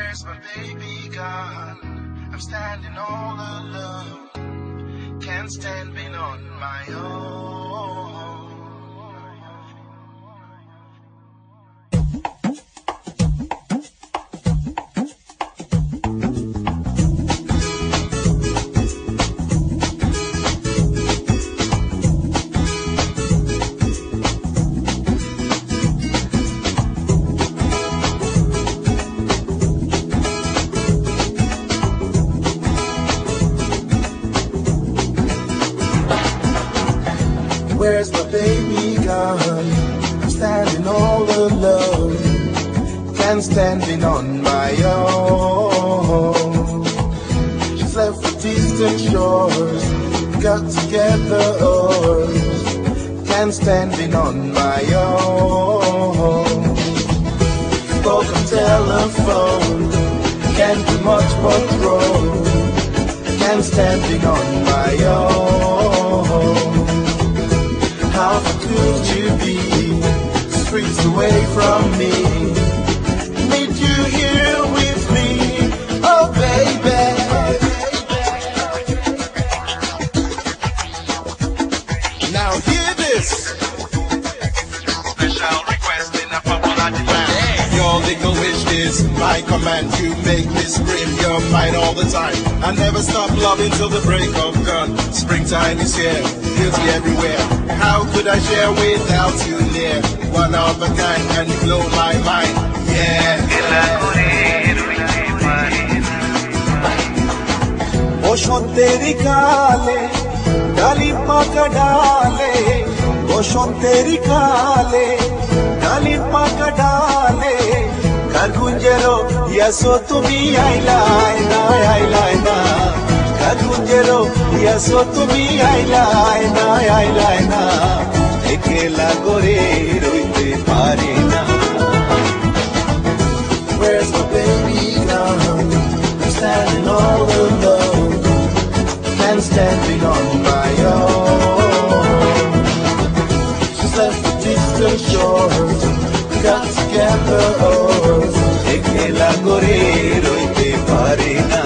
Where's my baby gone? I'm standing all alone. Can't stand being on my own. Where's my baby gone? I'm standing all alone. Can't stand being on my own. She's left for distant shores, got together oars. Can't stand being on my own. Spoke on telephone, can't do much but roam. Can't stand being on my own. How could you be streets away from me? Need you here with me, oh baby. Now hear this. Special request in a popular demand. Your legal wish is my command. You make me scream, you're mine all the time. I never stop loving till the break of dawn. Springtime is here, beauty everywhere. How could I share without you near? One of a kind and you blow my mind, yeah. বসন্তেরি কালে ডালি পাকা ডালে, বসন্তেরি কালে ডালি পাকা ডালে, গান গুঞ্জেরো ইয়াসো তুমি আইলাই না, আইলাই না। গান গুঞ্জেরো ইয়াসো তুমি আইলাই না, আইলাই না। একলা করে রইতে পারি না। Where's my baby gone? I'm standing all alone. Can't stand being on my own. She's left the distant shores, got together oars. একলা করে রইতে পারি না।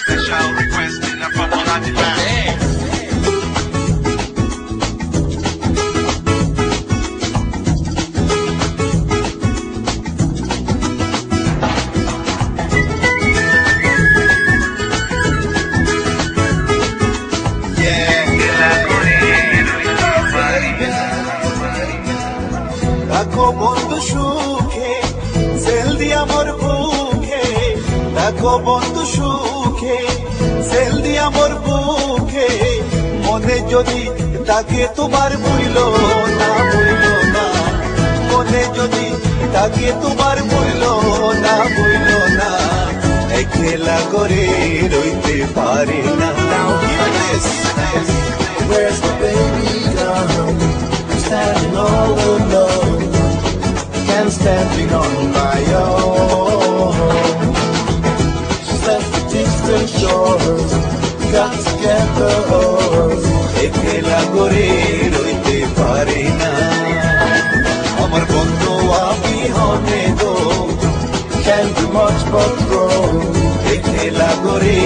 Special request in a popular demand. রাখো বন্ধু সুখে সেল দিয়া মোর বুকে, রাখো বন্ধু সুখে সেল দিয়া মোর বুকে। মনে যদি তাকে তোমার ভুইল না, ভুইল না। মনে যদি তাকে তোমার ভুইল না, ভুইল না। একলা করে রইতে পারি না। Now hear this. Where's my baby gone? I'm standing all alone. Can't stand being on my own. She's left the distant shores, got together oars. একলা করে রইতে পারি না। আমার বন্ধু আমি হনে গো, Can't do much but grow. একলা করে